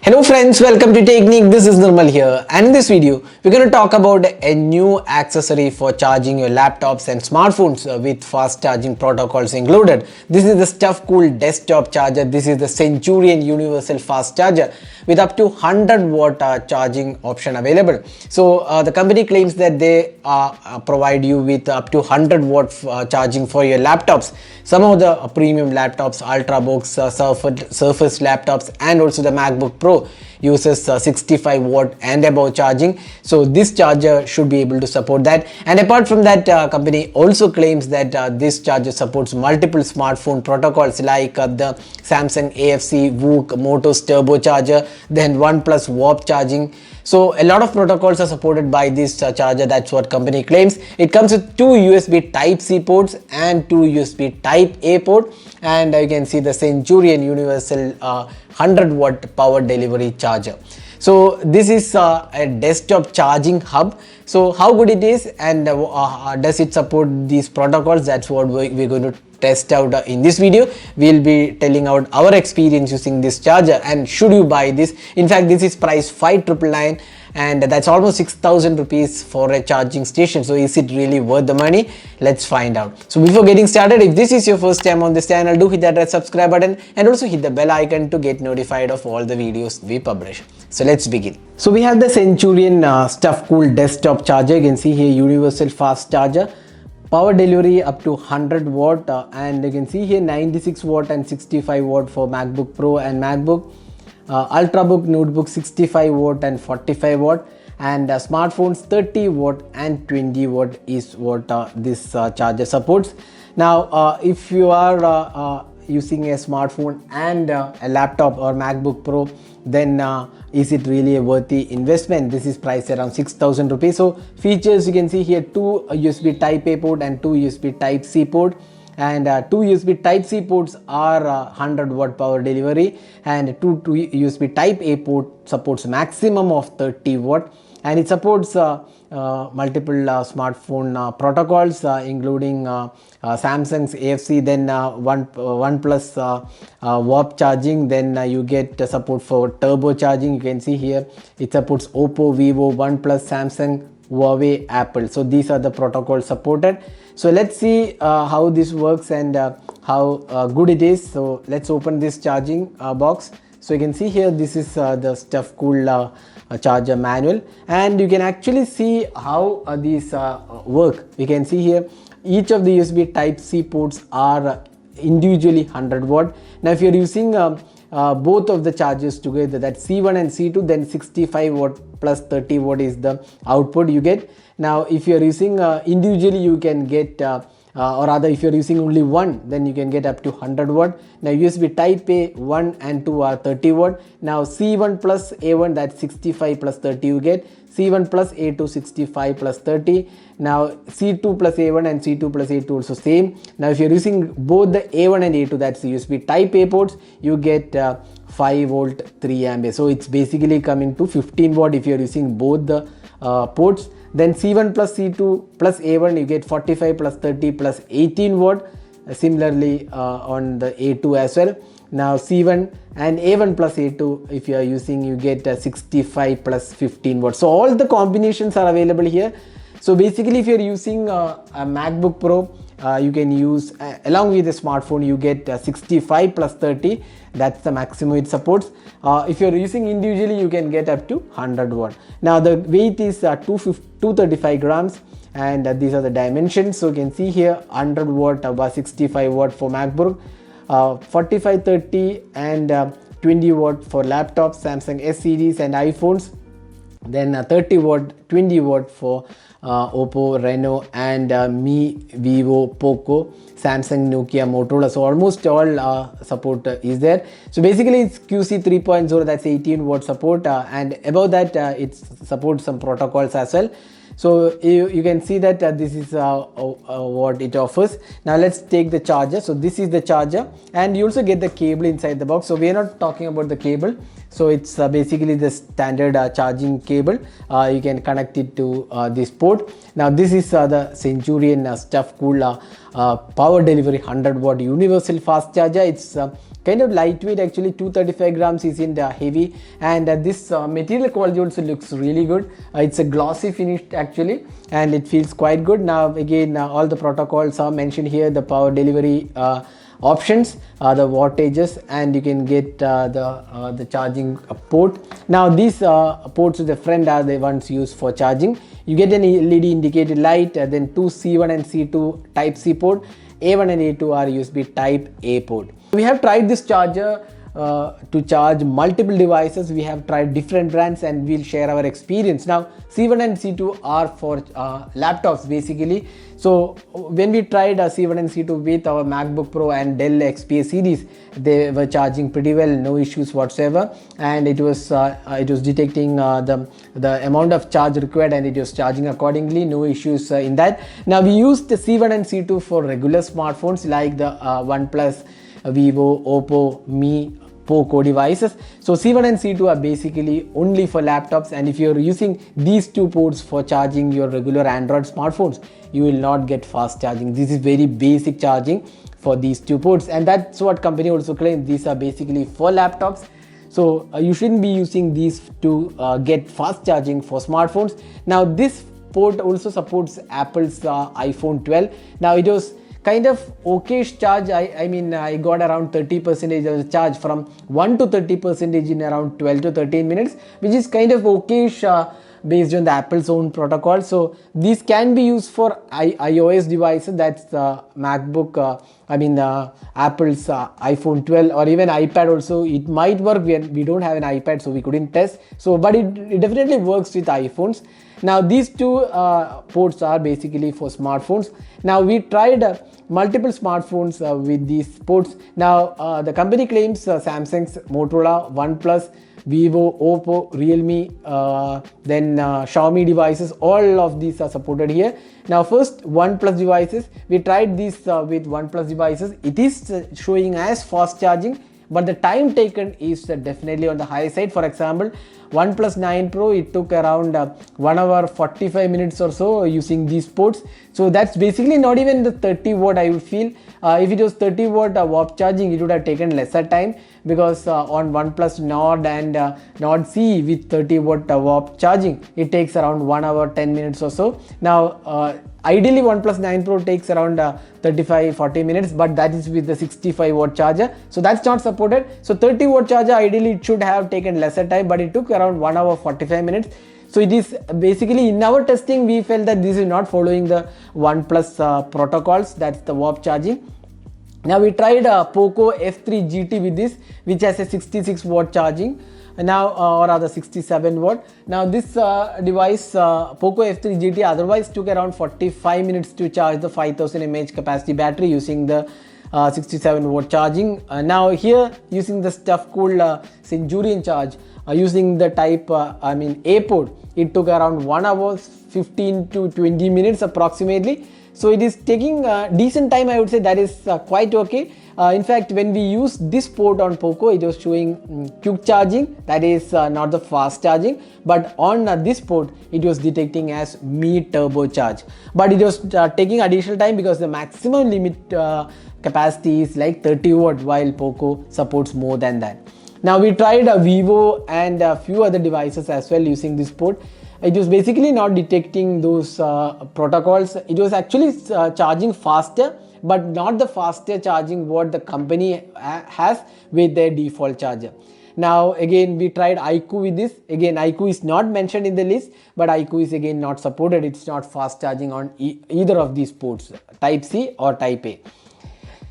Hello friends, welcome to Technique. This is Nirmal here, and in this video we're going to talk about a new accessory for charging your laptops and smartphones with fast charging protocols included. This is the StuffCool desktop charger. This is the Centurion Universal Fast Charger with up to 100-watt charging option available. So the company claims that they provide you with up to 100-watt charging for your laptops. Some of the premium laptops, Ultrabooks, Surface laptops, and also the MacBook Pro uses 65 watt and above charging. So this charger should be able to support that. And apart from that, company also claims that this charger supports multiple smartphone protocols like the Samsung AFC, VOOC, Moto's turbocharger, then OnePlus Warp charging. So a lot of protocols are supported by this charger. That's what company claims. It comes with two USB Type-C ports and two USB Type-A port, and you can see the Centurion Universal 100-watt power delivery charger. So this is a desktop charging hub. So how good it is, and does it support these protocols? That's what we're going to test out in this video. We'll be telling out our experience using this charger and should you buy this. In fact, this is priced 5,999, and that's almost 6,000 rupees for a charging station. So is it really worth the money? Let's find out. So before getting started, if this is your first time on this channel, do hit that red subscribe button and also hit the bell icon to get notified of all the videos we publish. So let's begin. So we have the Centurion StuffCool desktop charger. You can see here Universal Fast Charger. Power delivery up to 100 watt, and you can see here 96 watt and 65 watt for MacBook Pro and MacBook. Ultrabook notebook 65 watt and 45 watt, and smartphones 30 watt and 20 watt is what this charger supports. Now if you are using a smartphone and a laptop or MacBook Pro, then is it really a worthy investment? This is priced around 6,000 rupees. So features, you can see here two USB Type-A port and two USB Type-C port, and two USB Type-C ports are 100 watt power delivery, and two USB Type-A port supports maximum of 30 watt, and it supports multiple smartphone protocols including Samsung's AFC, then OnePlus Warp charging, then you get support for turbo charging. You can see here it supports Oppo, Vivo, OnePlus, Samsung, Huawei, Apple. So these are the protocols supported. So let's see how this works and how good it is. So let's open this charging box. So you can see here this is the StuffCool charger manual, and you can actually see how these work. You can see here each of the USB Type-C ports are individually 100 watt. Now if you're using both of the chargers together, that's C1 and C2, then 65 watt plus 30 watt is the output you get. Now if you're using individually, you can get or rather if you're using only one, then you can get up to 100 watt. Now USB Type-A 1 and 2 are 30 watt. Now C1 plus A1, that's 65 plus 30 you get. C1 plus A2 65 plus 30. Now C2 plus A1 and C2 plus A2 also same. Now if you're using both the A1 and A2, that's the USB Type-A ports, you get 5 volt 3 ampere. So it's basically coming to 15 watt if you're using both the ports. Then C1 plus C2 plus A1, you get 45 plus 30 plus 18 watt. Similarly on the A2 as well. Now C1 and A1 plus A2, if you are using, you get 65 plus 15 watt. So all the combinations are available here. So basically if you're using a MacBook Pro, you can use along with the smartphone, you get 65 plus 30. That's the maximum it supports. If you're using individually, you can get up to 100 watt. Now the weight is 235 grams, and these are the dimensions. So you can see here 100 watt, about 65 watt for MacBook, 45, 30 and 20 watt for laptops, Samsung S series and iPhones, then 30 watt, 20 watt for Oppo, Reno and Mi, Vivo, Poco, Samsung, Nokia, Motorola. So almost all support is there. So basically it's QC 3.0, that's 18 watt support, and above that it supports some protocols as well. So you can see that this is what it offers. Now let's take the charger. So this is the charger, and you also get the cable inside the box. So we are not talking about the cable. So it's basically the standard charging cable. You can connect it to this port. Now this is the Centurion stuff cool power delivery 100 watt universal fast charger. It's kind of lightweight, actually 235 grams, is in the heavy, and this material quality also looks really good. It's a glossy finish actually, and it feels quite good. Now again, all the protocols are mentioned here, the power delivery options, the wattages, and you can get the charging port. Now these ports at the front are the ones used for charging. You get an LED indicated light, then two C1 and C2 type C port, A1 and A2 are USB type A port. We have tried this charger to charge multiple devices. We have tried different brands and we'll share our experience. Now C1 and C2 are for laptops basically. So when we tried C1 and C2 with our MacBook Pro and Dell XPS series, they were charging pretty well, no issues whatsoever, and it was detecting the amount of charge required, and it was charging accordingly, no issues in that. Now we used the C1 and C2 for regular smartphones like the OnePlus, Vivo, Oppo, Mi, Poco devices. So C1 and C2 are basically only for laptops, and if you're using these two ports for charging your regular Android smartphones, you will not get fast charging. This is very basic charging for these two ports, and that's what company also claims. These are basically for laptops. So you shouldn't be using these to get fast charging for smartphones. Now this port also supports Apple's iPhone 12. Now it was kind of okay charge. I mean I got around 30% of the charge, from 1 to 30% in around 12 to 13 minutes, which is kind of okay based on the Apple's own protocol. So these can be used for iOS devices, that's MacBook, Apple's iPhone 12, or even iPad also. It might work. We don't have an iPad, so we couldn't test. So but it definitely works with iPhones. Now these two ports are basically for smartphones. Now we tried multiple smartphones with these ports. Now the company claims Samsung's, Motorola, OnePlus, Vivo, Oppo, Realme, then Xiaomi devices, all of these are supported here. Now first, OnePlus devices. We tried this with OnePlus devices. It is showing as fast charging, but the time taken is definitely on the high side. For example, OnePlus 9 Pro, it took around 1 hour 45 minutes or so using these ports. So that's basically not even the 30 watt, I would feel. If it was 30 watt warp charging, it would have taken lesser time, because on OnePlus Nord and Nord C with 30 watt warp charging, it takes around 1 hour 10 minutes or so. Now ideally OnePlus 9 Pro takes around 35-40 minutes, but that is with the 65 watt charger, so that's not supported. So 30 watt charger, ideally it should have taken lesser time, but it took around 1 hour 45 minutes. So it is basically, in our testing, we felt that this is not following the OnePlus protocols, that's the warp charging. Now we tried Poco F3 GT with this, which has a 66 watt charging. Now or rather 67 watt. Now this device, Poco F3 GT, otherwise took around 45 minutes to charge the 5000 mAh capacity battery using the 67 watt charging. Now here, using the stuff called Centurion charge, using the type A port, it took around 1 hour 15 to 20 minutes approximately. So it is taking decent time, I would say. That is quite okay. In fact, when we used this port on Poco, it was showing quick charging, that is not the fast charging, but on this port it was detecting as Mi Turbo Charge, but it was taking additional time because the maximum limit capacity is like 30 watt, while Poco supports more than that. Now we tried Vivo and a few other devices as well using this port. It was basically not detecting those protocols. It was actually charging faster, but not the faster charging what the company has with their default charger. Now again, we tried iQOO with this. Again, iQOO is not mentioned in the list, but iQOO is again not supported. It's not fast charging on either of these ports, Type C or Type A.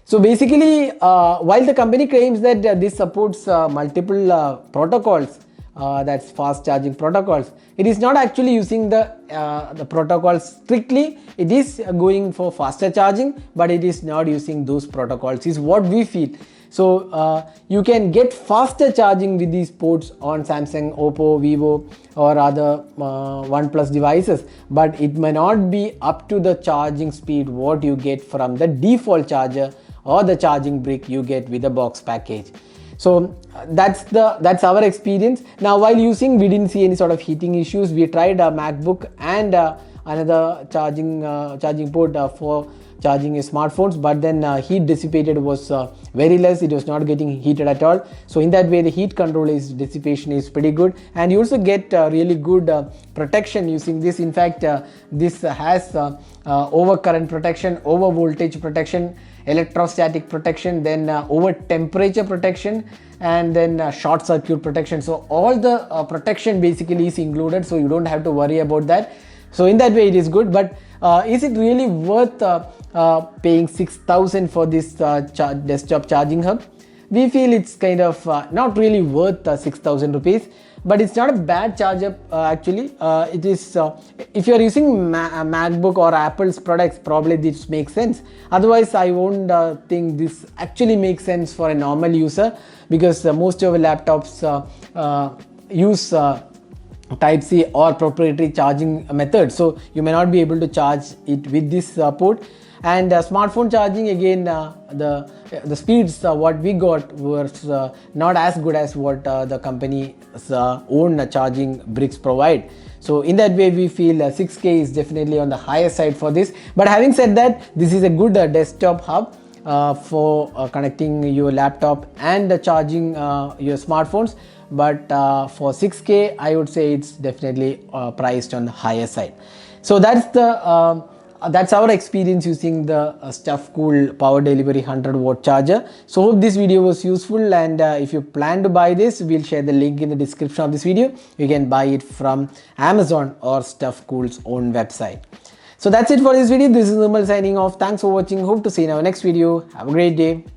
So basically, while the company claims that this supports multiple protocols, that's fast charging protocols. It is not actually using the protocols strictly. It is going for faster charging, but it is not using those protocols, is what we feel. So you can get faster charging with these ports on Samsung, Oppo, Vivo or other OnePlus devices, but it may not be up to the charging speed what you get from the default charger or the charging brick you get with the box package. So that's our experience. Now while using, we didn't see any sort of heating issues. We tried a MacBook and another charging port for charging your smartphones, but then heat dissipated was very less. It was not getting heated at all. So in that way, the heat control dissipation is pretty good, and you also get really good protection using this. In fact, this has over current protection, over voltage protection, electrostatic protection, then over temperature protection, and then short circuit protection. So all the protection basically is included, so you don't have to worry about that. So in that way it is good, but is it really worth paying 6,000 for this desktop charging hub? We feel it's kind of not really worth 6,000 rupees, but it's not a bad charger actually. It is if you are using MacBook or Apple's products, probably this makes sense. Otherwise I won't think this actually makes sense for a normal user, because most of the laptops use Type-C or proprietary charging method, so you may not be able to charge it with this port. And smartphone charging, again, the speeds what we got was not as good as what the company's own charging bricks provide. So in that way we feel 6K is definitely on the higher side for this. But having said that, this is a good desktop hub for connecting your laptop and charging your smartphones. But for 6K I would say it's definitely priced on the higher side. So that's our experience using the StuffCool Power Delivery 100-watt charger. So hope this video was useful, and if you plan to buy this, we'll share the link in the description of this video. You can buy it from Amazon or StuffCool's own website. So that's it for this video. This is Nirmal signing off. Thanks for watching. Hope to see you in our next video. Have a great day.